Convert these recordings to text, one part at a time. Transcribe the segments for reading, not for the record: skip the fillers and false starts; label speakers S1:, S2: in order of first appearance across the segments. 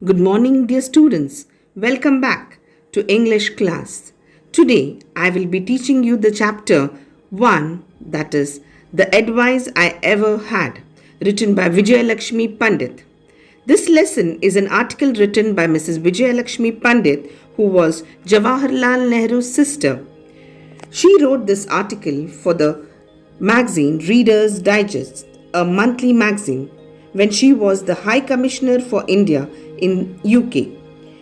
S1: Good morning, dear students. Welcome back to English class. Today, I will be teaching you the chapter 1, that is, The Advice I Ever Had, written by Vijayalakshmi Pandit. This lesson is an article written by Mrs. Vijayalakshmi Pandit, who was Jawaharlal Nehru's sister. She wrote this article for the magazine Reader's Digest, a monthly magazine, when she was the High Commissioner for India in UK.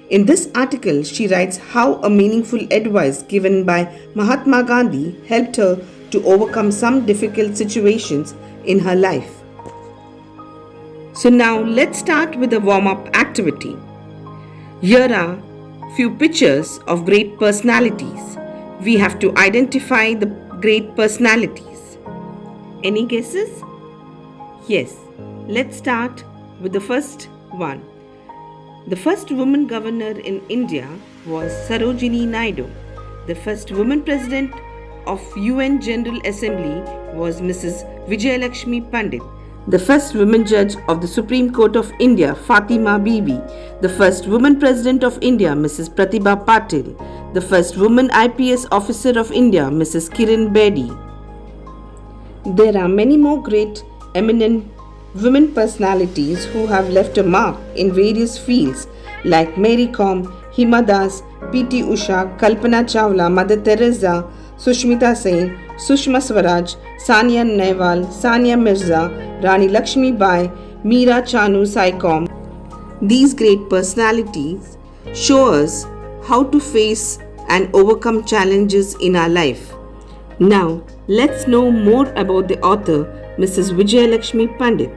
S1: In this article, she writes how a meaningful advice given by Mahatma Gandhi helped her to overcome some difficult situations in her life. So now let's start with a warm-up activity. Here are few pictures of great personalities. We have to identify the great personalities. Any guesses? Yes. Let's start with the first one. The first woman governor in India was Sarojini Naidu. The first woman president of UN General Assembly was Mrs. Vijayalakshmi Pandit. The first woman judge of the Supreme Court of India, Fatima Bibi. The first woman president of India, Mrs. Pratibha Patil. The first woman IPS officer of India, Mrs. Kiran Bedi. There are many more great, eminent women personalities who have left a mark in various fields like Mary Kom, Hima Das, P.T. Usha, Kalpana Chawla, Mother Teresa, Sushmita Sen, Sushma Swaraj, Sania Nehwal, Sania Mirza, Rani Lakshmi Bai, Meera Chanu Saikom. These great personalities show us how to face and overcome challenges in our life. Now, let's know more about the author, Mrs. Vijayalakshmi Pandit.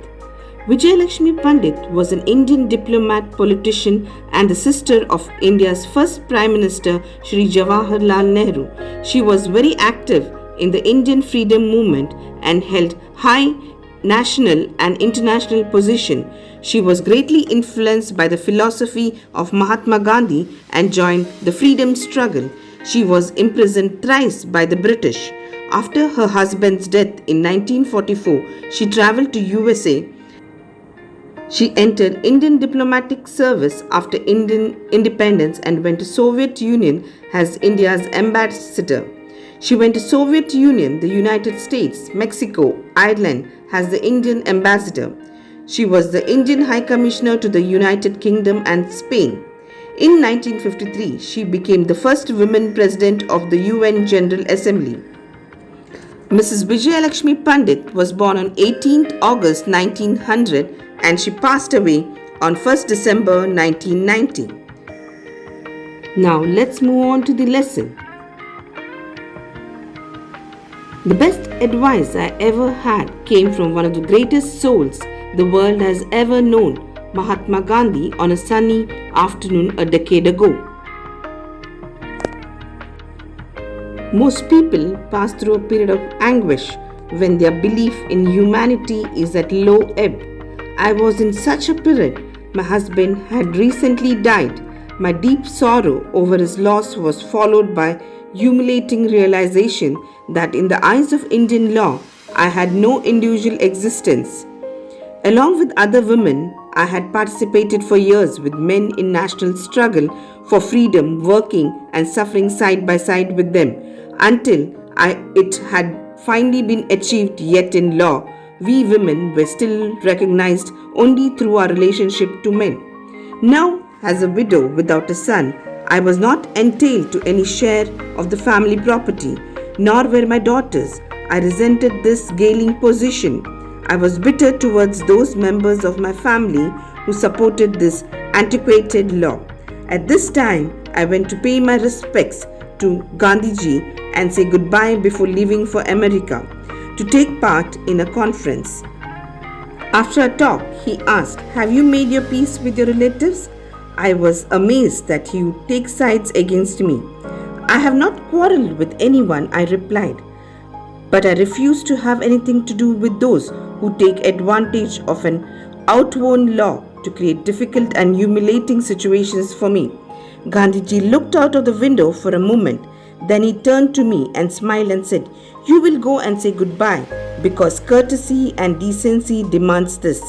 S1: Vijayalakshmi Pandit was an Indian diplomat, politician and the sister of India's first Prime Minister Shri Jawaharlal Nehru. She was very active in the Indian freedom movement and held high national and international position. She was greatly influenced by the philosophy of Mahatma Gandhi and joined the freedom struggle. She was imprisoned thrice by the British. After her husband's death in 1944, she travelled to USA. She entered Indian diplomatic service after Indian independence and went to Soviet Union as India's ambassador. She went to Soviet Union, the United States, Mexico, Ireland as the Indian ambassador. She was the Indian High Commissioner to the United Kingdom and Spain. In 1953, she became the first woman president of the UN General Assembly. Mrs. Vijayalakshmi Pandit was born on 18th August 1900 and she passed away on 1st December 1990. Now let's move on to the lesson. The best advice I ever had came from one of the greatest souls the world has ever known, Mahatma Gandhi, on a sunny afternoon a decade ago. Most people pass through a period of anguish when their belief in humanity is at low ebb. I was in such a period. My husband had recently died. My deep sorrow over his loss was followed by humiliating realization that in the eyes of Indian law, I had no individual existence. Along with other women, I had participated for years with men in national struggle for freedom, working and suffering side by side with them, until it had finally been achieved. Yet in law, we women were still recognized only through our relationship to men. Now, as a widow without a son, I was not entailed to any share of the family property, nor were my daughters. I resented this galling position. I was bitter towards those members of my family who supported this antiquated law. At this time, I went to pay my respects to Gandhiji and say goodbye before leaving for America to take part in a conference. After a talk, he asked, "Have you made your peace with your relatives?" I was amazed that he would take sides against me. "I have not quarreled with anyone," I replied, "but I refuse to have anything to do with those who take advantage of an outworn law to create difficult and humiliating situations for me." Gandhiji looked out of the window for a moment. Then he turned to me and smiled and said, "You will go and say goodbye because courtesy and decency demands this."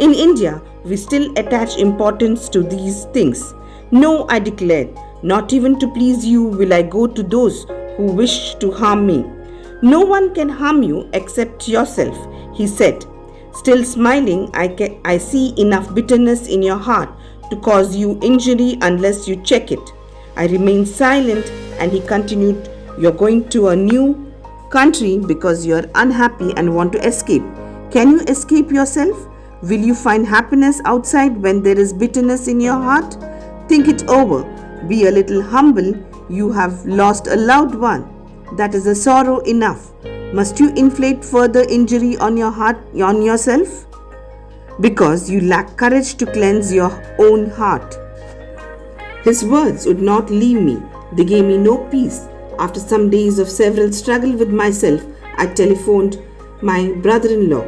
S1: In India, we still attach importance to these things. No, I declared, not even to please you will I go to those who wish to harm me. No one can harm you except yourself, he said. Still smiling, I see enough bitterness in your heart to cause you injury unless you check it. I remained silent and he continued, You're going to a new country because you're unhappy and want to escape. Can you escape yourself? Will you find happiness outside when there is bitterness in your heart? Think it over. Be a little humble. You have lost a loved one. That is a sorrow enough. Must you inflict further injury on your heart, on yourself? Because you lack courage to cleanse your own heart. His words would not leave me. They gave me no peace. After some days of several struggle with myself, I telephoned my brother-in-law.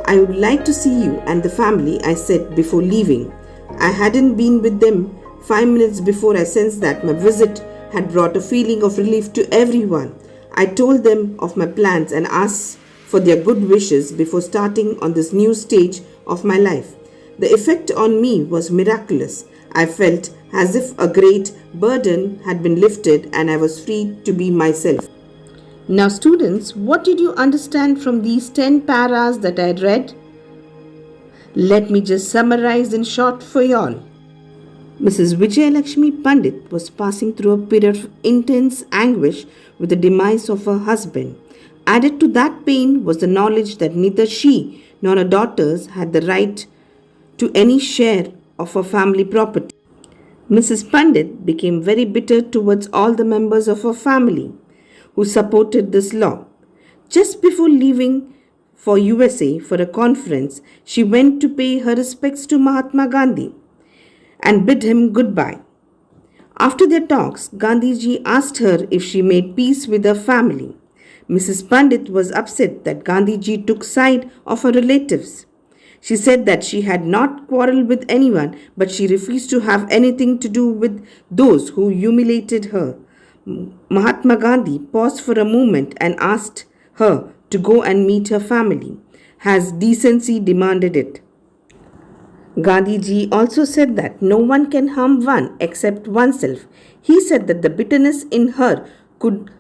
S1: I would like to see you and the family, I said before leaving. I hadn't been with them 5 minutes before I sensed that my visit had brought a feeling of relief to everyone. I told them of my plans and asked for their good wishes before starting on this new stage of my life. The effect on me was miraculous. I felt as if a great burden had been lifted and I was free to be myself. Now students, what did you understand from these 10 paras that I read? Let me just summarize in short for y'all. Mrs. Vijayalakshmi Pandit was passing through a period of intense anguish with the demise of her husband. Added to that pain was the knowledge that neither she nor her daughters had the right to any share of her family property. Mrs. Pandit became very bitter towards all the members of her family who supported this law. Just before leaving for USA for a conference, she went to pay her respects to Mahatma Gandhi and bid him goodbye. After their talks, Gandhiji asked her if she made peace with her family. Mrs. Pandit was upset that Gandhiji took side of her relatives. She said that she had not quarreled with anyone, but she refused to have anything to do with those who humiliated her. Mahatma Gandhi paused for a moment and asked her to go and meet her family, as decency demanded it. Gandhiji also said that no one can harm one except oneself. He said that the bitterness in her could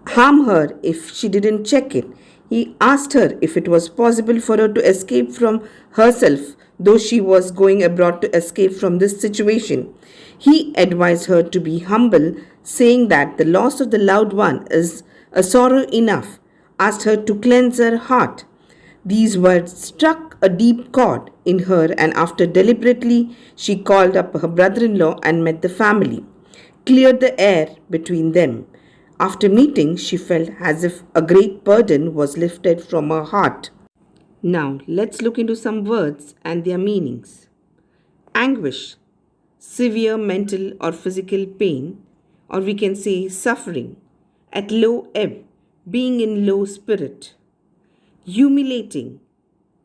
S1: harm her if she didn't check it. He asked her if it was possible for her to escape from herself, though she was going abroad to escape from this situation. He advised her to be humble, saying that the loss of the loved one is a sorrow enough, asked her to cleanse her heart. These words struck a deep chord in her, and after deliberately she called up her brother-in-law and met the family, cleared the air between them. After meeting, she felt as if a great burden was lifted from her heart. Now, let's look into some words and their meanings. Anguish, severe mental or physical pain, or we can say suffering, at low ebb, being in low spirit. Humiliating,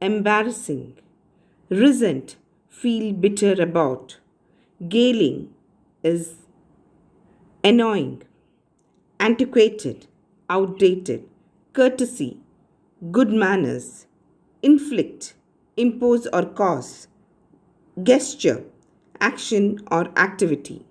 S1: embarrassing. Resent, feel bitter about. Galing is annoying. Antiquated, outdated. Courtesy, good manners. Inflict, impose or cause. Gesture, action or activity.